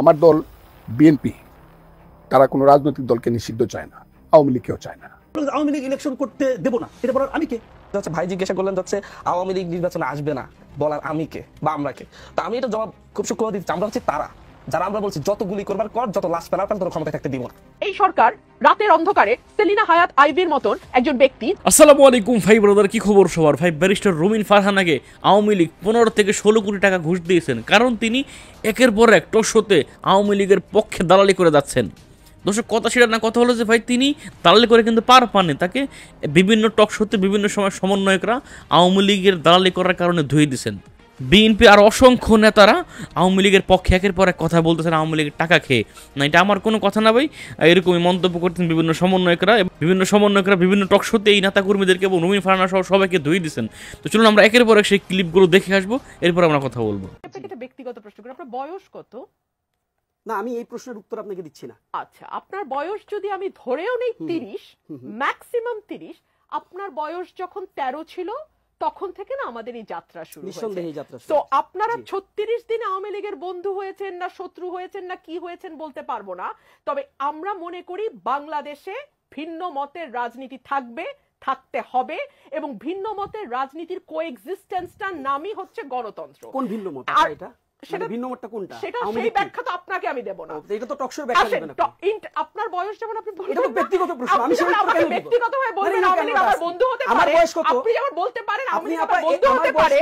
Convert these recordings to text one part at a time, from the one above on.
আমার দল বিএনপি, তারা কোনো রাজনৈতিক দলকে নিষিদ্ধ চায় না, আওয়ামী লীগকেও চায় না। আওয়ামী লীগ ইলেকশন করতে দেব না, এটা বলার আমি কে? ভাই জিজ্ঞাসা করলেন হচ্ছে আওয়ামী লীগ নির্বাচনে আসবে না, বলার আমি কে বা আমরা কে? তো আমি এটা জবাব খুব সূক্ষ্ম দিচ্ছি, আমরা হচ্ছে তারা যারা আমরা বলছি যত গুলি করবার কর, যত লাশ ফেলার তোর ক্ষমতা থাকতে দিব না। এই সরকার রাতের অন্ধকারে সেলিনা হায়াত আইভীর মতন একজন ব্যক্তি। আসসালামু আলাইকুম ভাই ব্রাদার, কি খবর সবার? ভাই ব্যারিস্টার রুমিন ফারহানাকে আওয়ামী লীগ 15 থেকে 16 কোটি টাকা ঘুষ দিয়েছেন, কারণ তিনি একের পর এক টক শোতে আওয়ামী লীগের পক্ষে দালালি করে যাচ্ছেন। দর্শক, কথা সেটা না, কথা হলো যে ভাই তিনি দালালি করে কিন্তু পার পাননি, তাকে বিভিন্ন টক শোতে বিভিন্ন সময় সমন্বয়করা আওয়ামী লীগের দালালি করার কারণে ধুয়ে দিয়েছেন। বিএনপি আর অসংখ্য নেতারা আওয়ামী লীগের পক্ষে একের পর এক কথা বলতেছেন আওয়ামী লীগের টাকা খেয়ে। না, এটা আমার কোনো কথা না ভাই, এরকমই মন্তব্য করতেন বিভিন্ন সমন্বয়করা বিভিন্ন টক শোতে এই নেতা কর্মীদেরকে এবং রুমিন ফারহানা সহ সবাইকে ধুয়ে দিয়েছেন। তো চলুন আমরা একের পর এক সেই ক্লিপগুলো দেখে আসবো, এরপর আমরা কথা বলবো। একটা ব্যক্তিগত প্রশ্ন করি, আপনার বয়স কত? না, আমি এই প্রশ্নের উত্তর আপনাকে দিচ্ছি না। আচ্ছা, আপনার বয়স যদি আমি ধরেও নেই 30, ম্যাক্সিমাম 30, আপনার বয়স যখন 13 ছিল তখন থেকে না আমাদের এই যাত্রা শুরু হয়েছে। তো আপনারা 36 দিন আওয়ামী লীগের বন্ধু হয়েছেন না শত্রু হয়েছেন না কি হয়েছেন বলতে পারবো না, তবে আমরা মনে করি বাংলাদেশে ভিন্ন মতের রাজনীতি থাকবে, থাকতে হবে, এবং ভিন্ন মতের রাজনীতির কোএক্সিস্টেন্সটার নামই হচ্ছে গণতন্ত্র। কোন ভিন্ন মত এটা? সেটা ভিন্ন মতটা কোনটা? সেটা সেই ব্যাখ্যা তো আপনাকে আমি দেব না। এটা তো টক শোর ব্যাখ্যা দেবেন আপনি। আপনার বয়স যেমন আপনি বলবেন, এটা তো ব্যক্তিগত প্রশ্ন, আমি সেটা আমাকে ব্যক্তিগতভাবে বলবেন আওয়ামী লীগ আমার বন্ধু হতে পারে। আমার বয়স কত? আপনি যেমন বলতে পারেন আপনি আমার বন্ধু হতে পারে,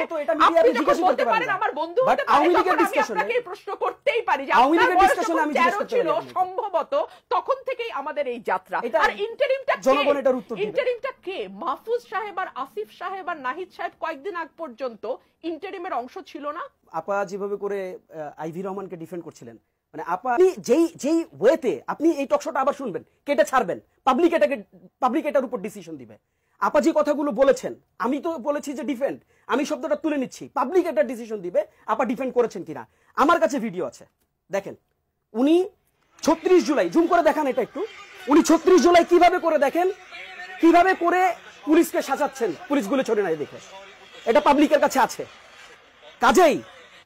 আপনি যখন বলতে পারেন আমার বন্ধু হতে পারে, আওয়ামী লীগের আমি ডিসকাশনে আপনাকে প্রশ্ন করতেই পারি যে আওয়ামী আপনার লীগের বয়স ডিসকাশনে আমি জিজ্ঞেস করতে ছিল সম্ভবত তখন থেকেই আমাদের এই যাত্রা। আর ইন্টারিমটা জনগণ এটার উত্তর দিবে। ইন্টারিমটা কে? মাহফুজ সাহেব আর আসিফ সাহেব আর নাহিদ সাহেব কয়েকদিন আগ পর্যন্ত ইন্টারিমের অংশ ছিল না? আপা যেভাবে করে আইভি রহমানকে ডিফেন্ড করছিলেন, মানে আপা যেই ওয়েতে আপনি এই টকশোটা আবার শুনবেন, কেটে ছাড়বেন, পাবলিক এটার উপর ডিসিশন দিবে। আপা যে কথাগুলো বলেছেন, আমি তো বলেছি যে ডিফেন্ড, আমি শব্দটা তুলে নিচ্ছি, পাবলিক এটা ডিসিশন দিবে আপা ডিফেন্ড করেছেন কিনা। আমার কাছে ভিডিও আছে, দেখেন। উনি 36 জুলাই, জুম করে দেখান এটা একটু, উনি 36 জুলাই কিভাবে করে দেখেন, কিভাবে করে পুলিশকে সাজাচ্ছেন, পুলিশগুলো ছোটে নাই দেখে, এটা পাবলিকের কাছে আছে। কাজেই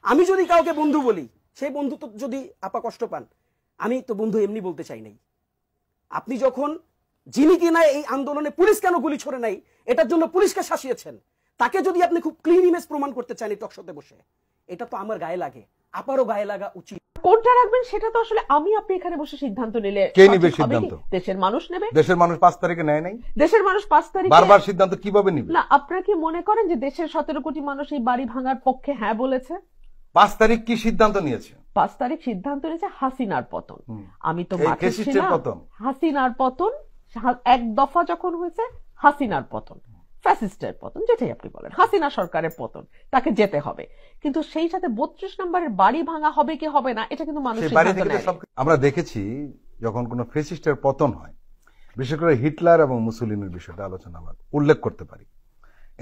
আমি যদি কাউকে বন্ধু বলি, সেই বন্ধু তো যদি আপা কষ্ট পান, আমি তো বন্ধু এমনি বলতে চাই নাই। আপনি যখন যিনি কিনা এই আন্দোলনে পুলিশ কেন গুলি ছড়ে নাই এটার জন্য পুলিশকে শাসিয়েছেন, তাকে যদি আপনি খুব ক্লিন ইমেজ প্রমাণ করতে চান এই টকশোতে বসে, এটা তো আমার গায়ে লাগে, আপারও গায়ে লাগা উচিত। কোনটা রাখবেন সেটা তো আসলে আমি আপনি এখানে বসে সিদ্ধান্ত নিলে কে নিবে সিদ্ধান্ত? দেশের মানুষ নেবে। দেশের মানুষ 5 তারিখে নেয় নাই? দেশের মানুষ 5 তারিখে বারবার সিদ্ধান্ত কিভাবে নিবে? না, আপনারা কি মনে করেন যে দেশের 17 কোটি মানুষ এই বাড়ি ভাঙার পক্ষে হ্যাঁ বলেছে? 5 তারিখ কি সিদ্ধান্ত নিয়েছে? 5 তারিখ সিদ্ধান্ত নিয়েছে হাসিনার পতন। আমি তো মাঠে ছিলাম। হাসিনার পতন এক দফা যখন হয়েছে, হাসিনার পতন, ফ্যাসিস্টের পতন, যেটাই আপনি বলেন, হাসিনা সরকারের পতন, তাকে যেতে হবে। কিন্তু সেই সাথে 32 নম্বরের বাড়ি ভাঙা হবে কি হবে না এটা কিন্তু মানুষ সিদ্ধান্ত নেয়। আমরা দেখেছি যখন কোন ফ্যাসিস্টের পতন হয়, বিশেষ করে হিটলার এবং মুসলিনের বিষয়টা আলোচনা আমরা উল্লেখ করতে পারি,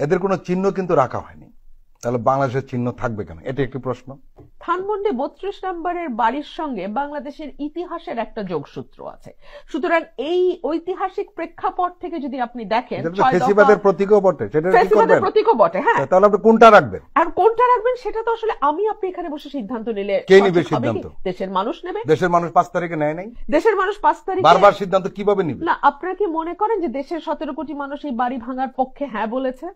এদের কোনো চিহ্ন কিন্তু রাখা হয়নি। তাহলে বাংলাদেশের চিহ্ন থাকবে কেন? এটা একটি প্রশ্ন। ধানমন্ডি 32 নম্বরের বাড়ির সঙ্গে বাংলাদেশের ইতিহাসের একটা যোগসূত্র আছে। সুতরাং এই ঐতিহাসিক প্রেক্ষাপট থেকে যদি আপনি দেখেন, ফ্যাসিবাদের প্রতীকও বটে, সেটা কি করবেন? প্রতীকও বটে, হ্যাঁ। তাহলে আপনি কোনটা রাখবেন? আর কোনটা রাখবেন সেটা তো আসলে আমি আপনি এখানে বসে সিদ্ধান্ত নিলে কে নিবে সিদ্ধান্ত? দেশের মানুষ নেবে। দেশের মানুষ 5 তারিখে নেয় নাই? দেশের মানুষ 5 তারিখে বারবার সিদ্ধান্ত কিভাবে নিবে? না, আপনারা কি মনে করেন যে দেশের 17 কোটি মানুষ এই বাড়ি ভাঙার পক্ষে হ্যাঁ বলেছে?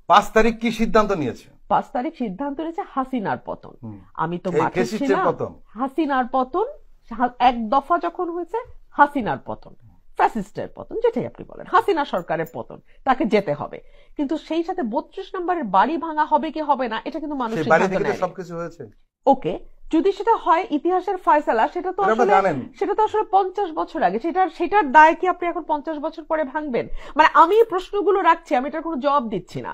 5 তারিখ কি সিদ্ধান্ত নিয়েছে? 5 তারিখ সিদ্ধান্ত নিয়েছে হাসিনার পতন। আমি তো মাঠে ছিলাম। হাসিনার পতন এক দফা যখন হয়েছে, হাসিনার পতন, ফ্যাসিস্টের পতন, যেটাই আপনি বলেন, হাসিনা সরকারের পতন, তাকে যেতে হবে। কিন্তু সেই সাথে 32 নম্বরের বাড়ি ভাঙা হবে কি হবে না এটা কিন্তু মানুষ সিদ্ধান্ত নেয়। সবকিছু হয়েছে, ওকে, যদি সেটা হয় ইতিহাসের ফয়সালা, সেটা তো আসলে 50 বছর আগে, সেটার দায় কি আপনি এখন 50 বছর পরে ভাঙবেন? মানে আমি প্রশ্নগুলো রাখছি, আমি এটার কোনো জবাব দিচ্ছি না।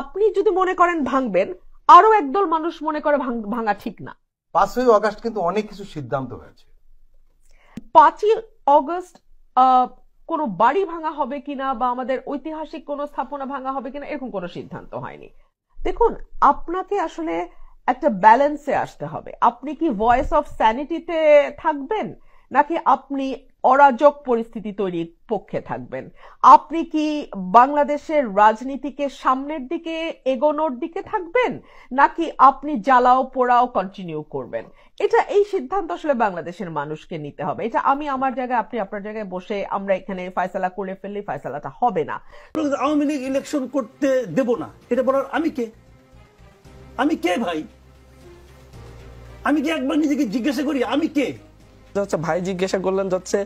আপনি যদি মনে করেন ভাঙবেন, আরো একদল মানুষ মনে করে ভাঙা ঠিক না। 5ই আগস্ট কিন্তু অনেক কিছু সিদ্ধান্ত হয়েছে। 5ই আগস্ট কোনো বাড়ি ভাঙা হবে কিনা বা আমাদের ঐতিহাসিক কোনো স্থাপনা ভাঙা হবে কিনা এরকম কোনো সিদ্ধান্ত হয়নি। দেখুন, আপনাকে আসলে একটা ব্যালেন্সে আসতে হবে। আপনি কি ভয়েস অফ স্যানিটিতে থাকবেন, নাকি আপনি অরাজক পরিস্থিতি তৈরির পক্ষে থাকবেন? আপনি কি বাংলাদেশের রাজনীতিকে সামনের দিকে এগোনোর দিকে থাকবেন, নাকি আপনি জ্বালাও পোড়াও কন্টিনিউ করবেন? এই সিদ্ধান্ত আসলে বাংলাদেশের মানুষকে নিতে হবে। এটা আমি আমার জায়গায়, আপনি আপনার জায়গায় বসে আমরা এখানে ফয়সালা করে ফেললে ফয়সালাটা হবে না। আওয়ামী লীগ ইলেকশন করতে দেব না, এটা বলার আমি কে? আমি কে ভাই? আমি কি একবার নিজেকে জিজ্ঞাসা করি আমি কে? ভাই জিজ্ঞাসা করলেন হচ্ছে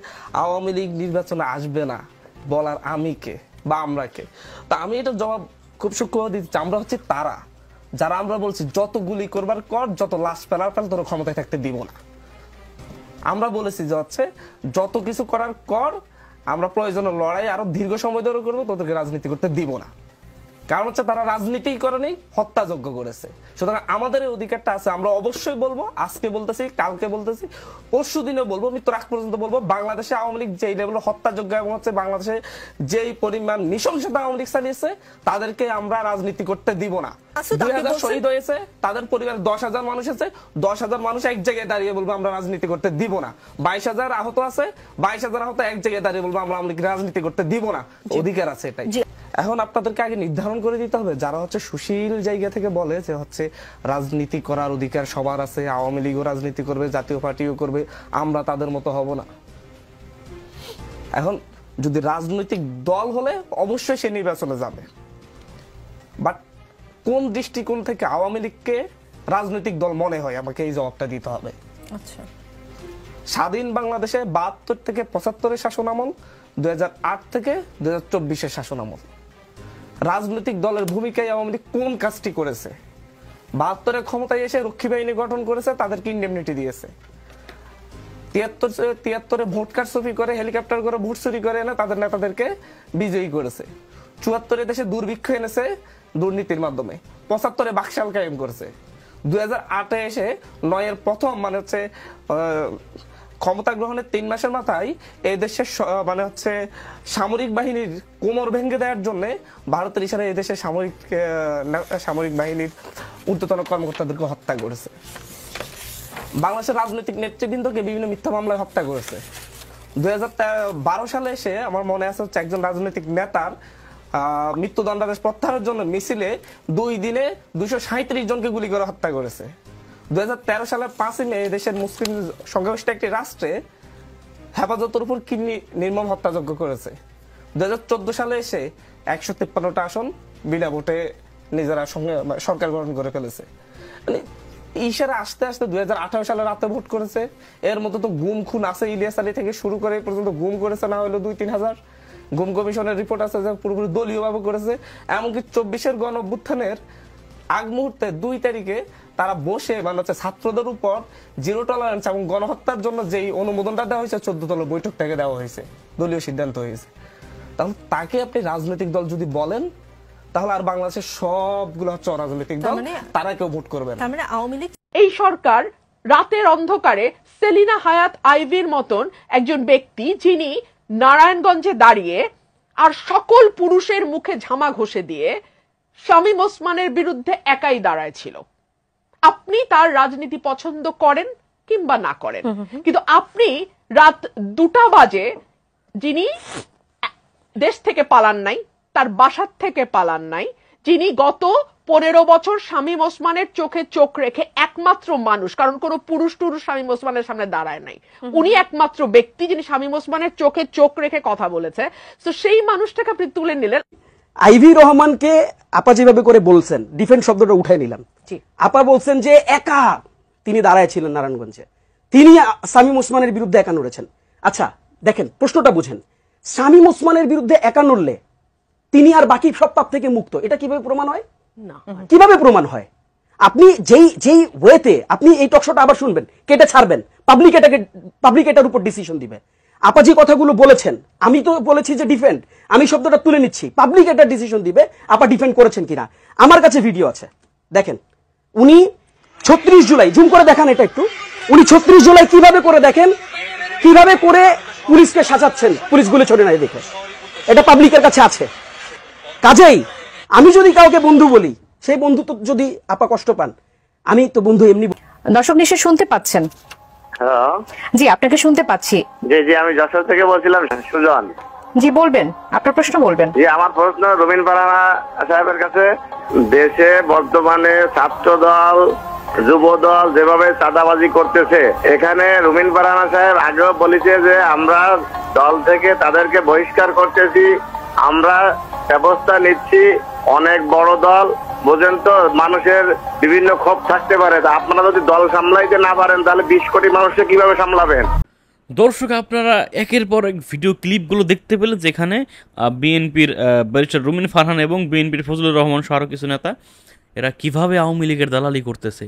আওয়ামী লীগ নির্বাচনে আসবে না, বলার আমি কে বা আমরা কে? তা আমি এটা জবাব খুব সূক্ষ্ম দিচ্ছি। আমরা হচ্ছে তারা যারা আমরা বলছি যত গুলি করবার কর, যত লাশ ফেলার ফেল, তোর ক্ষমতায় থাকতে দিব না। আমরা বলেছি যে হচ্ছে যত কিছু করার কর, আমরা প্রয়োজনে লড়াই আরো দীর্ঘ সময় ধরে করবো, তোদেরকে রাজনীতি করতে দিব না। কারণ হচ্ছে তারা রাজনীতি করেনি, হত্যাযজ্ঞ করেছে। সুতরাং আমাদের এই অধিকারটা আছে, আমরা অবশ্যই বলবো, আজকে বলতেছি, কালকে বলতেছি, পরশু দিনে বলবো, মৃত্যুর আগ পর্যন্ত বলবো, বাংলাদেশে আওয়ামী লীগ যেই লেভেল হত্যাযজ্ঞ এবং হচ্ছে বাংলাদেশে যেই পরিমাণ নৃশংসতা আওয়ামী লীগ চালিয়েছে, তাদেরকে আমরা রাজনীতি করতে দিব না। 2000 শহীদ হয়েছে, তাদের পরিবার 10,000 মানুষ আছে, 10,000 মানুষ এক জায়গায় দাঁড়িয়ে বলবো আমরা রাজনীতি করতে দিব না। 22,000 আহত আছে, 22,000 আহত এক জায়গায় দাঁড়িয়ে বলবো আমরা রাজনীতি করতে দিব না। অধিকার আছে এটাই। এখন আপনাদেরকে আগে নির্ধারণ করে দিতে হবে, যারা হচ্ছে সুশীল জায়গা থেকে বলে যে হচ্ছে রাজনীতি করার অধিকার সবার আছে, আওয়ামী লীগও রাজনীতি করবে, জাতীয় পার্টিও করবে, আমরা তাদের মতো হব না। এখন যদি রাজনৈতিক দল হলে অবশ্যই সে নির্বাচনে যাবে, বাট কোন দৃষ্টিকোণ থেকে আওয়ামী লীগকে রাজনৈতিক দল মনে হয়, আমাকে এই জবাবটা দিতে হবে। আচ্ছা, স্বাধীন বাংলাদেশে 72 থেকে 75-এর শাসন আমল, 2008 থেকে 2024-এর শাসন আমল, রাজনৈতিক দলের ভূমিকায় আওয়ামী লীগ কোন কাজটি করেছে? 72-এ ক্ষমতায় এসে রক্ষী বাহিনী গঠন করেছে, তাদেরকে ইন্ডেমনিটি দিয়েছে। 73-এ ভোট কারচুপি করে, হেলিকপ্টার করে ভোট চুরি করে এনে তাদের নেতাদেরকে বিজয়ী করেছে। 74-এ দেশে দুর্ভিক্ষ এনেছে দুর্নীতির মাধ্যমে। 75-এ বাকশাল কায়েম করেছে। 2008-এ এসে 9-এর প্রথম মানে হচ্ছে ক্ষমতা গ্রহণের 3 মাসের মাথায় এই দেশের মানে হচ্ছে সামরিক বাহিনীর কোমর ভেঙে দেওয়ার জন্য ভারতের ইশারায় এই দেশের সামরিক বাহিনীর ঊর্ধ্বতন কর্মকর্তাদেরকে হত্যা করেছে। বাংলাদেশের রাজনৈতিক নেতৃবৃন্দকে বিভিন্ন মিথ্যা মামলায় হত্যা করেছে। 2012 সালে এসে আমার মনে আছে হচ্ছে একজন রাজনৈতিক নেতার মৃত্যুদণ্ডাদেশ প্রত্যাহারের জন্য মিছিলে 2 দিনে 237 জনকে গুলি করে হত্যা করেছে। 2013 সালের 5 মে দেশের মুসলিম সংখ্যাগরিষ্ঠ একটি রাষ্ট্রে হেফাজতের উপর কি নির্মম হত্যাযজ্ঞ করেছে। 2014 সালে এসে 153টা আসন বিনা ভোটে নিজেরা সরকার গঠন করে ফেলেছে। মানে ইশারা আস্তে আস্তে 2018 সালে রাতে ভোট করেছে। এর মধ্যে তো গুম খুন আছে, ইলিয়াস আলী থেকে শুরু করে পর্যন্ত গুম করেছে না হলো 2-3 হাজার। গুম কমিশনের রিপোর্ট আছে যে পুরোপুরি দলীয়ভাবে করেছে। এমনকি 24-এর গণ অভ্যুত্থানের আগ মুহূর্তে 2 তারিখে তারা বসে মানে হচ্ছে ছাত্রদের উপর জিরো টলারেন্স এবং গণহত্যার জন্য যেই অনুমোদনটা দেওয়া হয়েছে 14 দলের বৈঠক থেকে দেওয়া হয়েছে, দলীয় সিদ্ধান্ত হয়েছে। তাহলে তাকে আপনি রাজনৈতিক দল যদি বলেন, তাহলে আর বাংলাদেশের সবগুলো হচ্ছে অরাজনৈতিক দল, তারা কেউ ভোট করবে না। মানে আওয়ামী লীগ এই সরকার রাতের অন্ধকারে সেলিনা হায়াত আইভির মতন একজন ব্যক্তি, যিনি নারায়ণগঞ্জে দাঁড়িয়ে আর সকল পুরুষের মুখে ঝামা ঘষে দিয়ে শামীম ওসমানের বিরুদ্ধে একাই দাঁড়ায় ছিল। আপনি তার রাজনীতি পছন্দ করেন কিংবা না করেন, কিন্তু আপনি রাত 2টা বাজে, যিনি দেশ থেকে পালান নাই, তার বাসার থেকে পালান নাই, যিনি গত 15 বছর শামীম ওসমানের চোখে চোখ রেখে একমাত্র মানুষ, কারণ কোন পুরুষ টুরুষ শামীম ওসমানের সামনে দাঁড়ায় নাই, উনি একমাত্র ব্যক্তি যিনি শামীম ওসমানের চোখে চোখ রেখে কথা বলেছে। তো সেই মানুষটাকে আপনি তুলে নিলেন। আইভি রহমানকে আপা যেভাবে করে বলছেন, ডিফেন্স শব্দটা উঠাই নিলাম। আপা বলছেন যে একা তিনি দাঁড়ায় ছিলেন নারায়ণগঞ্জে, তিনি শামীম ওসমানের বিরুদ্ধে একা নড়েছেন। আচ্ছা দেখেন, প্রশ্নটা বুঝেন, শামীম ওসমানের বিরুদ্ধে একা নড়লে তিনি আর বাকি সব পাপ থেকে মুক্ত, এটা কিভাবে প্রমাণ হয়? না, কিভাবে প্রমাণ হয়? আপনি যেই ওয়েতে আপনি এই টকশোটা আবার শুনবেন, কেটে ছাড়বেন, পাবলিক এটার উপর ডিসিশন দিবে। আপা যে কথাগুলো বলেছেন, আমি তো বলেছি যে ডিফেন্ড, আমি শব্দটা তুলে নিচ্ছি, পাবলিক এটা ডিসিশন দিবে আপা ডিফেন্ড করেছেন কিনা। আমার কাছে ভিডিও আছে, দেখেন। উনি 36 জুলাই, জুম করে দেখান এটা একটু, উনি 36 জুলাই কিভাবে করে দেখেন, কিভাবে করে পুলিশকে সাজাচ্ছেন, পুলিশ গুলি ছোড়ে নাই দেখে, এটা পাবলিকের কাছে আছে। কাজেই আমি যদি কাউকে বন্ধু বলি, সেই বন্ধু তো যদি আপা কষ্ট পান, আমি তো বন্ধু এমনি। দর্শক নিশ্চয় শুনতে পাচ্ছেন, হ্যালো, জি আপনাকে শুনতে পাচ্ছি। জি জি, আমি যশোর থেকে বলছিলাম, সুজন। জি বলবেন, আপনার প্রশ্ন বলবেন। জি, আমার প্রশ্ন রুমিন ফারহানা সাহেবের কাছে। দেশে বর্তমানে ছাত্র দল, যুব দল যেভাবে চাঁদাবাজি করতেছে, এখানে রুমিন ফারহানা সাহেব আগেও বলেছে যে আমরা দল থেকে তাদেরকে বহিষ্কার করতেছি, আমরা ব্যবস্থা নিচ্ছি। অনেক বড় দল, বুঝেন তো, মানুষের বিভিন্ন ক্ষোভ থাকতে পারে। আপনারা যদি দল সামলাইতে না পারেন তাহলে 20 কোটি মানুষকে কিভাবে সামলাবেন? দর্শক, আপনারা একের পর এক ভিডিও ক্লিপগুলো দেখতে পেলেন, যেখানে বিএনপির ব্যারিস্টার রুমিন ফারহান এবং বিএনপির ফজলুর রহমান সহ আরও কিছু নেতা এরা কিভাবে আওয়ামী লীগের দালালি করতেছে।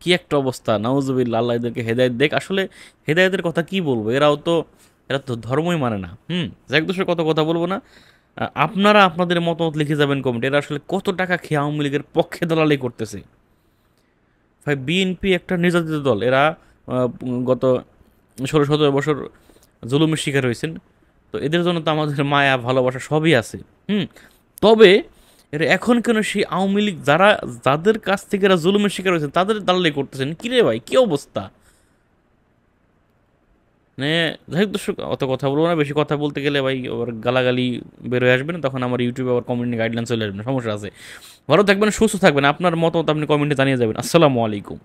কি একটা অবস্থা, নাউজুবিল্লাহ, আল্লাহ এদেরকে হেদায়েত দেখ। আসলে হেদায়েতের কথা কি বলবো, এরা তো ধর্মই মানে না। যাক দর্শক, কত কথা বলবো না। আপনারা আপনাদের মতামত লিখে যাবেন কমেন্টে, এরা আসলে কত টাকা খেয়ে আওয়ামী লীগের পক্ষে দালালি করতেছে। ভাই, বিএনপি একটা নির্যাতিত দল, এরা গত 16-17 বছর জুলুমের শিকার হয়েছেন। তো এদের জন্য তো আমাদের মায়া ভালোবাসা সবই আছে। তবে এরা এখন কেন সেই আওয়ামী লীগ যাদের কাছ থেকে এরা জুলুমের শিকার হয়েছেন তাদের দালালি করতেছেন? কিরে ভাই, কি অবস্থা! মানে যাই হোক দর্শক, অত কথা বলবো না। বেশি কথা বলতে গেলে ভাই আবার গালাগালি বের হয়ে আসবে না, তখন আমার ইউটিউবে আবার কমিউনিটি গাইডলাইন চলে আসবে না, সমস্যা আছে। ভালো থাকবেন, সুস্থ থাকবেন, আপনার মতামত আপনি কমেন্টে জানিয়ে যাবেন। আসসালামু আলাইকুম।